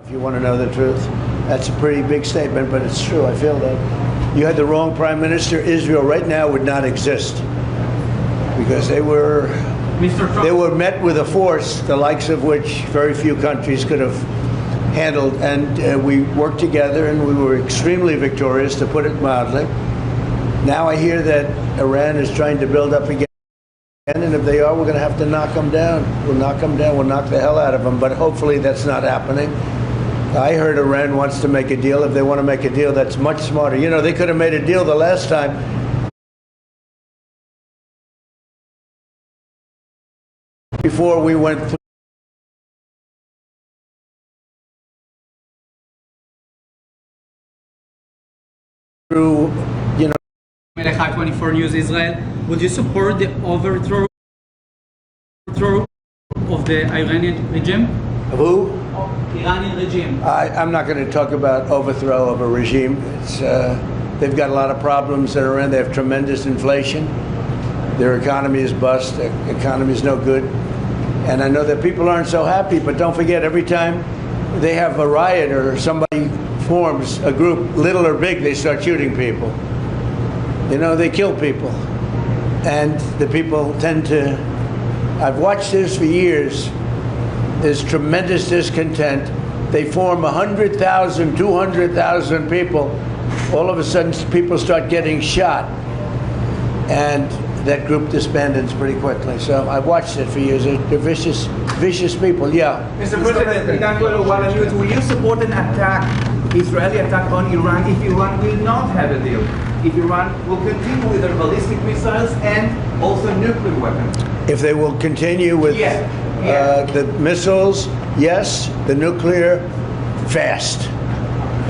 If you want to know the truth, that's a pretty big statement, but it's true. I feel that. You had the wrong prime minister. Israel right now would not exist because they were met with a force the likes of which very few countries could have handled, and we worked together and we were extremely victorious, to put it mildly. Now I hear that Iran is trying to build up again, and if they are, we're going to have to knock them down. We'll knock them down. We'll knock the hell out of them, but hopefully that's not happening. I heard Iran wants to make a deal. If they want to make a deal, that's much smarter. You know, they could have made a deal the last time. Before we went through, you know. Melech 24 News Israel, would you support the overthrow of the Iranian regime? Of who? Iranian regime. I'm not going to talk about overthrow of a regime. They've got a lot of problems in Iran. They have tremendous inflation. Their economy is bust. Their economy is no good. And I know that people aren't so happy, but don't forget, every time they have a riot or somebody forms a group, little or big, they start shooting people. You know, they kill people. And the people tend to, I've watched this for years. There's tremendous discontent. They form 100,000, 200,000 people. All of a sudden, people start getting shot. And that group disbands pretty quickly. So I've watched it for years. They're vicious, vicious people. Yeah. Mr. President, will you support an attack, Israeli attack on Iran, if Iran will not have a deal? If Iran will continue with their ballistic missiles and also nuclear weapons? If they will continue with the missiles, yes. The nuclear, fast.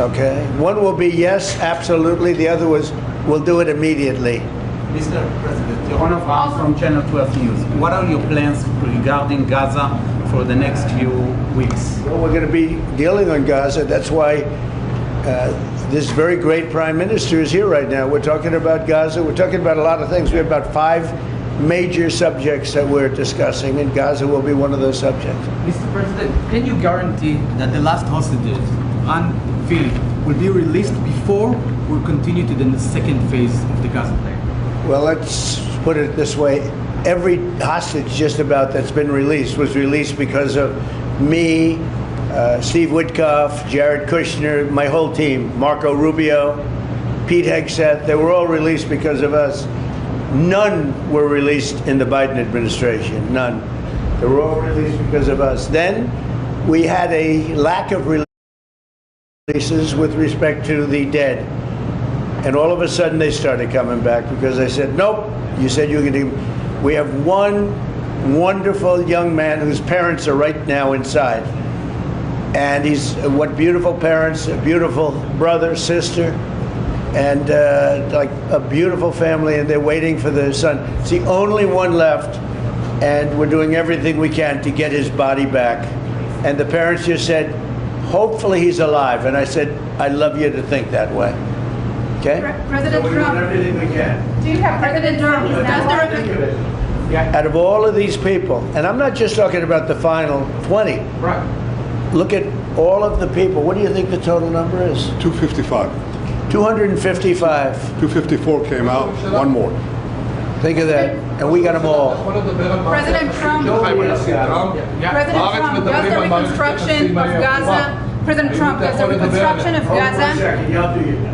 Okay. One will be yes, absolutely. The other was, we'll do it immediately. Mr. President, Yaron Avraham from Channel 12 News. What are your plans regarding Gaza for the next few weeks? Well, we're going to be dealing on Gaza. That's why this very great prime minister is here right now. We're talking about Gaza. We're talking about a lot of things. We have about 5 major subjects that we're discussing, and Gaza will be one of those subjects. Mr. President, can you guarantee that the last hostages, unfilled, will be released before we continue to the second phase of the Gaza plan? Well, let's put it this way. Every hostage just about that's been released was released because of me, Steve Witkoff, Jared Kushner, my whole team, Marco Rubio, Pete Hegseth. They were all released because of us. None were released in the Biden administration. None. They were all released because of us. Then we had a lack of releases with respect to the dead. And all of a sudden they started coming back because I said, nope, you said you were going to. We have one wonderful young man whose parents are right now inside. And he's, what beautiful parents, a beautiful brother, sister, and like a beautiful family, and they're waiting for the son. It's the only one left, and we're doing everything we can to get his body back. And the parents just said, hopefully he's alive. And I said, I'd love you to think that way. Okay? President so we're Trump, doing everything we can. do you have President Trump? Out of all of these people, and I'm not just talking about the final 20. Right. Look at all of the people. What do you think the total number is? 255. 255. 254 came out, one more. Think of that. And we got them all. President Trump, does the reconstruction of Gaza, President Trump, does the reconstruction of Gaza,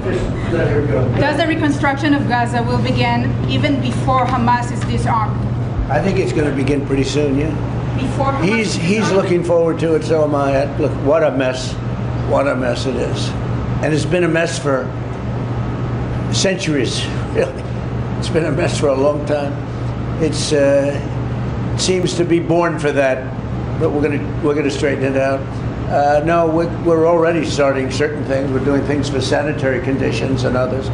Just let her go. does the reconstruction of Gaza will begin even before Hamas is disarmed? I think it's going to begin pretty soon, yeah. Before Hamas is He's disarmed? looking forward to it, so am I. Look, what a mess. What a mess it is. And it's been a mess for centuries, really. It's been a mess for a long time. It seems to be born for that, but we're gonna straighten it out. No, we're already starting certain things. We're doing things for sanitary conditions and others.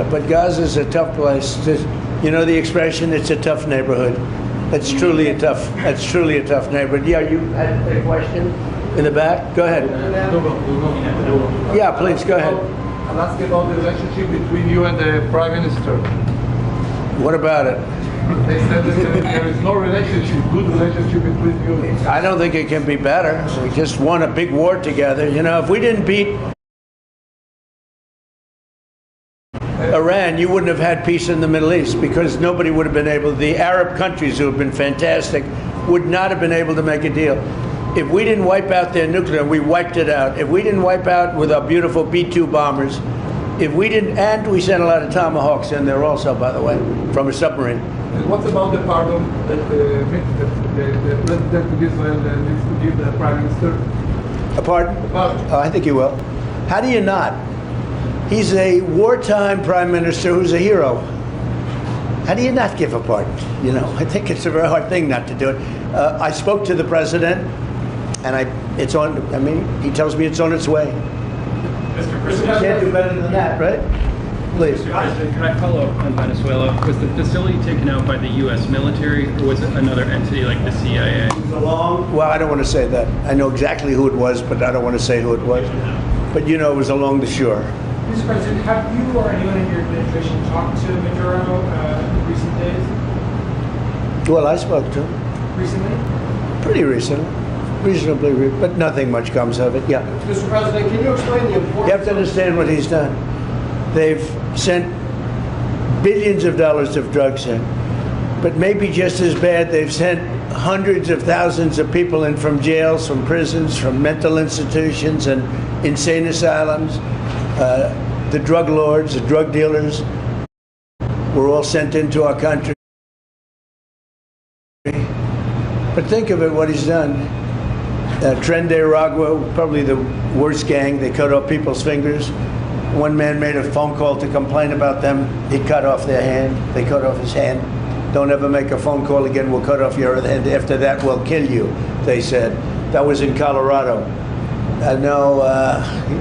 But Gaza's a tough place. You know the expression, it's a tough neighborhood. That's truly a tough neighborhood. Yeah, you had a question in the back? Go ahead. Yeah, please, go ahead. I'll ask about the relationship between you and the Prime Minister. What about it? They said that there is no relationship, good relationship between you. I don't think it can be better. We just won a big war together. You know, if we didn't beat Iran, you wouldn't have had peace in the Middle East because nobody would have been able, the Arab countries who have been fantastic would not have been able to make a deal. If we didn't wipe out their nuclear, we wiped it out. If we didn't wipe out with our beautiful B-2 bombers, if we didn't, and we sent a lot of Tomahawks in there also, by the way, from a submarine. And what about the pardon that the president of Israel needs to give the prime minister? Pardon? Pardon. Oh, I think he will. How do you not? He's a wartime prime minister who's a hero. How do you not give a pardon? You know, I think it's a very hard thing not to do it. I spoke to the president, and it's on. I mean, he tells me it's on its way. Mr. You President, can't do better than that, right? Please. Mr. President, could I follow up on Venezuela? Was the facility taken out by the U.S. military, or was it another entity like the CIA? Well, I don't want to say that. I know exactly who it was, but I don't want to say who it was. But you know, it was along the shore. Mr. President, have you or anyone in your administration talked to Maduro in recent days? Well, I spoke to him Recently? pretty recently, but nothing much comes of it. Yeah. Mr. President, can you explain the importance? You have to understand what he's done. They've sent billions of dollars of drugs in, but maybe just as bad, they've sent hundreds of thousands of people in from jails, from prisons, from mental institutions and insane asylums. The drug lords, the drug dealers were all sent into our country. But think of it, what he's done. Tren de Aragua, probably the worst gang. They cut off people's fingers. One man made a phone call to complain about them. He cut off their hand. They cut off his hand. Don't ever make a phone call again. We'll cut off your other hand. After that, we'll kill you, they said. That was in Colorado. I know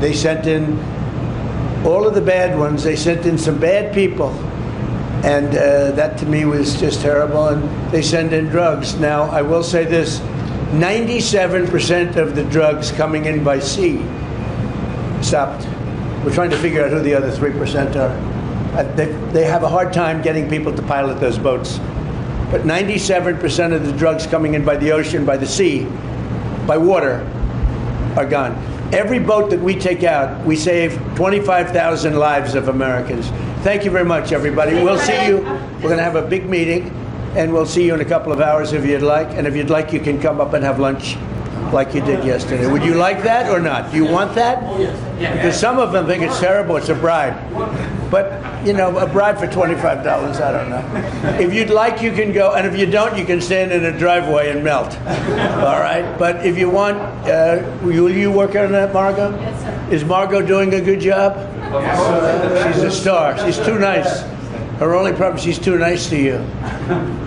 they sent in all of the bad ones. They sent in some bad people. And that to me was just terrible. And they send in drugs. Now, I will say this, 97% of the drugs coming in by sea stopped. We're trying to figure out who the other 3% are. They have a hard time getting people to pilot those boats. But 97% of the drugs coming in by the ocean, by the sea, by water, are gone. Every boat that we take out, we save 25,000 lives of Americans. Thank you very much, everybody. We'll see you. We're going to have a big meeting, and we'll see you in a couple of hours if you'd like. And if you'd like, you can come up and have lunch like you did yesterday. Would you like that or not? Do you want that? Oh, yes. Because some of them think it's terrible. It's a bribe. But, you know, a bribe for $25, I don't know. If you'd like, you can go. And if you don't, you can stand in a driveway and melt. All right? But if you want, will you work on that, Margot? Yes, sir. Is Margot doing a good job? Yes. She's a star. She's too nice. Her only problem is she's too nice to you.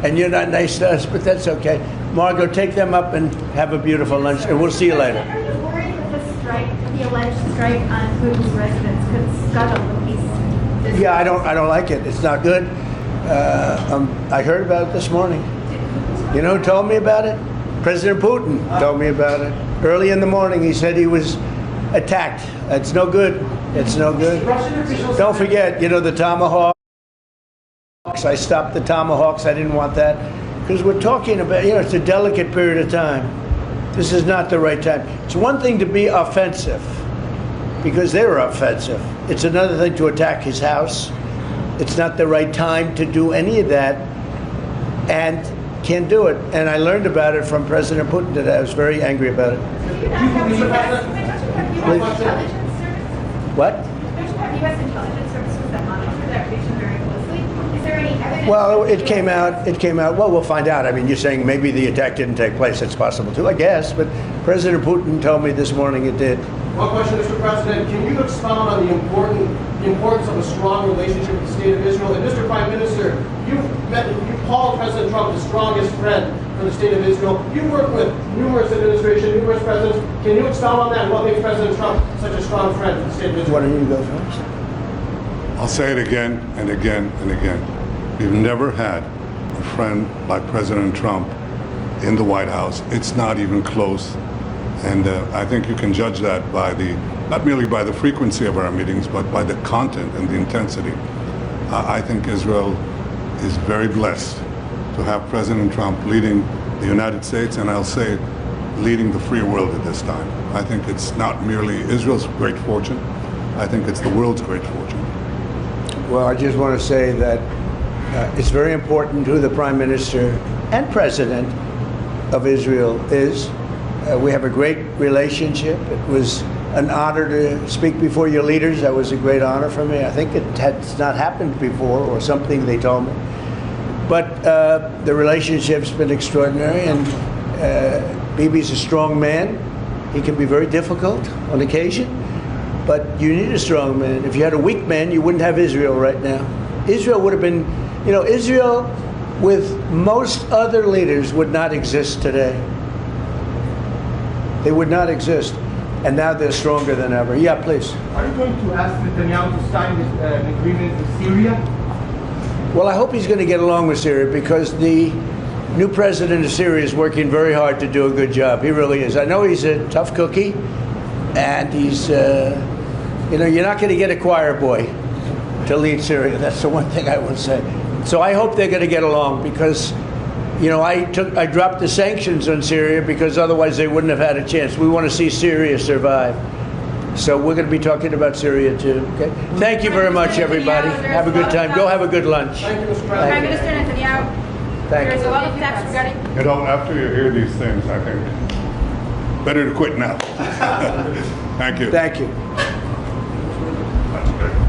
And you're not nice to us, but that's okay. Margot, take them up and have a beautiful lunch, and we'll see you later. Are you worried that the strike, the alleged strike on Putin's residence could scuttle the peace? Yeah, I don't like it. It's not good. I heard about it this morning. You know who told me about it? President Putin told me about it. Early in the morning, he said he was attacked. It's no good. It's no good. Don't forget, you know, the Tomahawks. I stopped the Tomahawks. I didn't want that. Because we're talking about, you know, it's a delicate period of time. This is not the right time. It's one thing to be offensive, because they were offensive. It's another thing to attack his house. It's not the right time to do any of that, and can't do it. And I learned about it from President Putin today. I was very angry about it. What? U.S. intelligence services that monitor that region very closely. Is there any evidence? Well, it came out. Well, we'll find out. I mean, you're saying maybe the attack didn't take place. It's possible too, I guess. But President Putin told me this morning it did. One question, Mr. President. Can you expound on the importance of a strong relationship with the State of Israel? And Mr. Prime Minister, you called President Trump the strongest friend for the State of Israel. You've worked with numerous administrations, numerous presidents. Can you expound on that? What makes President Trump such a strong friend for the State of Israel? Why don't you go first? I'll say it again and again and again. We've never had a friend like President Trump in the White House. It's not even close. And I think you can judge that by not merely by the frequency of our meetings, but by the content and the intensity. I think Israel is very blessed to have President Trump leading the United States, and I'll say leading the free world at this time. I think it's not merely Israel's great fortune, I think it's the world's great fortune. Well, I just want to say that it's very important who the Prime Minister and President of Israel is. We have a great relationship. It was an honor to speak before your leaders. That was a great honor for me. I think it has not happened before, or something they told me. But the relationship's been extraordinary, and Bibi's a strong man. He can be very difficult on occasion, but you need a strong man. If you had a weak man, you wouldn't have Israel right now. Israel would have been, Israel with most other leaders would not exist today. They would not exist. And now they're stronger than ever. Yeah, please. Are you going to ask Netanyahu to sign an agreement with Syria? Well, I hope he's going to get along with Syria, because the new president of Syria is working very hard to do a good job. He really is. I know he's a tough cookie, and he's, you're not going to get a choir boy to lead Syria. That's the one thing I would say. So I hope they're going to get along, because, I dropped the sanctions on Syria because otherwise they wouldn't have had a chance. We want to see Syria survive. So we're going to be talking about Syria too. Okay. Thank you very much, everybody. Have a good time. Go have a good lunch. Thank you, Mr. Prime President. Minister Netanyahu, Thank there's you. a lot of facts regarding After you hear these things, I think better to quit now. Thank you. Thank you. That's good.